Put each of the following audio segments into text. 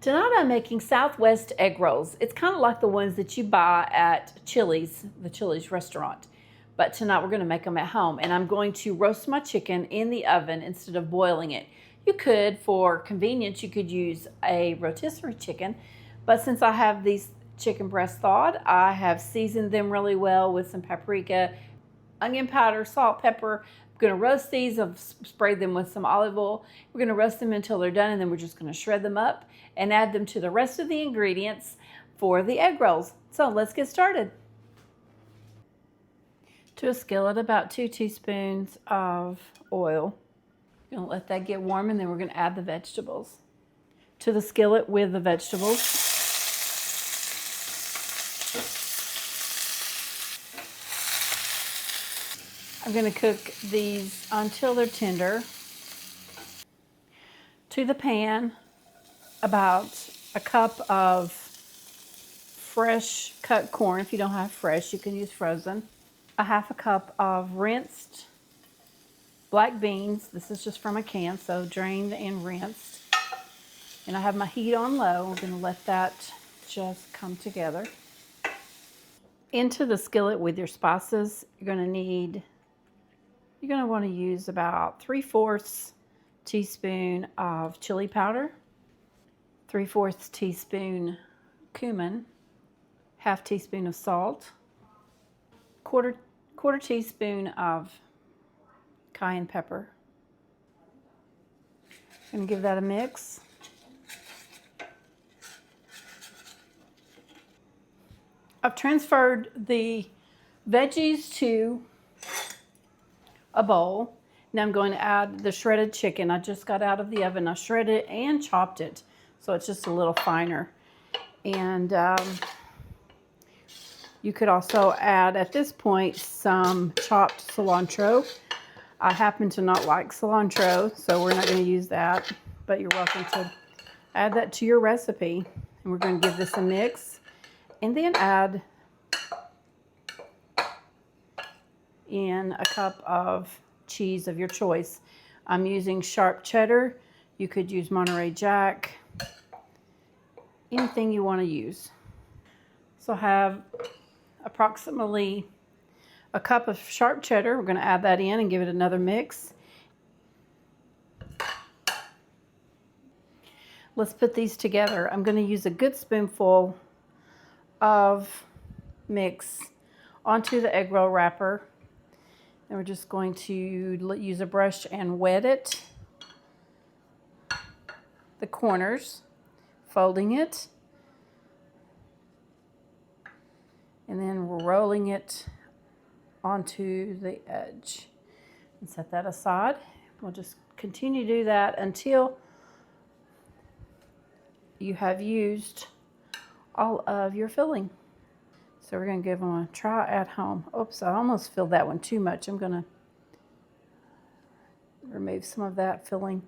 Tonight I'm making Southwest egg rolls. It's kind of like the ones that you buy at Chili's, the Chili's restaurant. But tonight we're going to make them at home. And I'm going to roast my chicken in the oven instead of boiling it. You could, for convenience, you could use a rotisserie chicken. But since I have these chicken breasts thawed, I have seasoned them really well with some paprika, onion powder, salt, pepper. I'm going to roast these. I've sprayed them with some olive oil. We're going to roast them until they're done, and then we're just going to shred them up and add them to the rest of the ingredients for the egg rolls. So let's get started. To a skillet, about 2 teaspoons of oil. We're going to let that get warm, and then we're going to add the vegetables. To the skillet with the vegetables. I'm going to cook these until they're tender. To the pan, about a cup of fresh cut corn. If you don't have fresh, you can use frozen. A half a cup of rinsed black beans. This is just from a can, so drained and rinsed. And I have my heat on low. We're going to let that just come together. Into the skillet with your spices, you're going to want to use about 3/4 teaspoon of chili powder, 3/4 teaspoon cumin, half teaspoon of salt, quarter teaspoon of cayenne pepper. I'm going to give that a mix. I've transferred the veggies to a bowl. Now I'm going to add the shredded chicken. I just got out of the oven. I shredded it and chopped it, so it's just a little finer. And you could also add, at this point, some chopped cilantro. I happen to not like cilantro, so we're not going to use that, but you're welcome to add that to your recipe. And we're going to give this a mix, and then add in a cup of cheese of your choice. I'm using sharp cheddar. You could use Monterey Jack, anything you want to use. So I have approximately a cup of sharp cheddar. We're going to add that in and give it another mix. Let's put these together. I'm going to use a good spoonful of mix onto the egg roll wrapper. And we're just going to use a brush and wet it, the corners, folding it, and then rolling it onto the edge. And set that aside. We'll just continue to do that until you have used all of your filling. So we're going to give them a try at home. Oops, I almost filled that one too much. I'm going to remove some of that filling.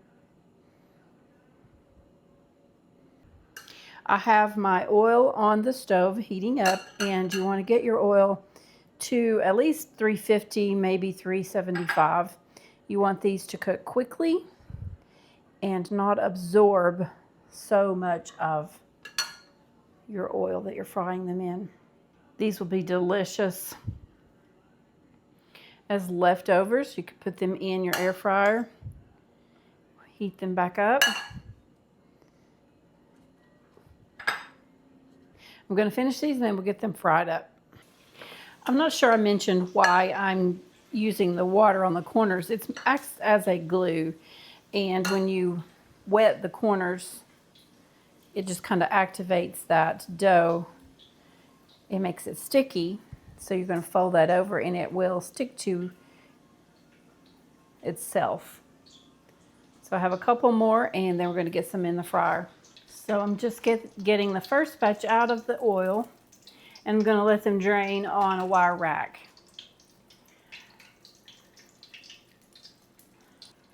I have my oil on the stove heating up, and you want to get your oil to at least 350, maybe 375. You want these to cook quickly and not absorb so much of your oil that you're frying them in. These will be delicious as leftovers. You could put them in your air fryer, heat them back up. I'm going to finish these and then we'll get them fried up. I'm not sure I mentioned why I'm using the water on the corners. It acts as a glue, and when you wet the corners, it just kind of activates that dough. It makes it sticky, so you're going to fold that over and it will stick to itself. So I have a couple more, and then we're going to get some in the fryer. So I'm just getting the first batch out of the oil, and I'm going to let them drain on a wire rack.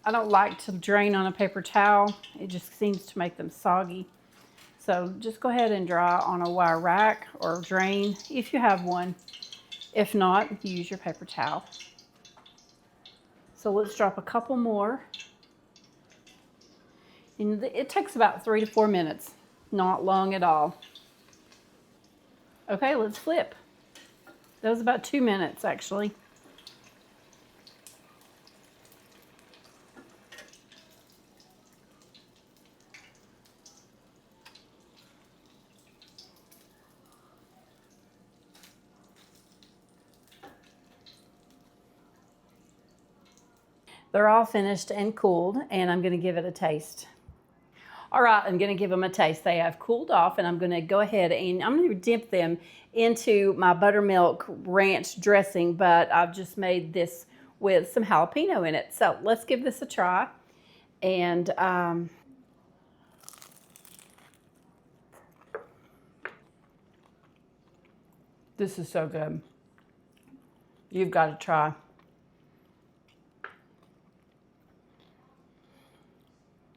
I don't like to drain on a paper towel. It just seems to make them soggy. So just go ahead and dry on a wire rack or drain if you have one. If not, use your paper towel. So let's drop a couple more. And it takes about 3 to 4 minutes. Not long at all. Okay, let's flip. That was about 2 minutes, actually. They're all finished and cooled, and I'm going to give it a taste. All right, I'm going to give them a taste. They have cooled off, and I'm going to go ahead and I'm going to dip them into my buttermilk ranch dressing, but I've just made this with some jalapeno in it. So let's give this a try. And this is so good. You've got to try.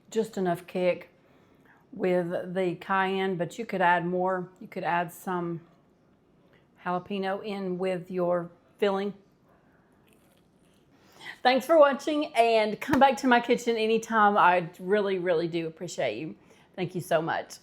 Just enough kick with the cayenne, but you could add more. You could add some jalapeno in with your filling. Thanks for watching, and come back to my kitchen anytime. I really, really do appreciate you. Thank you so much.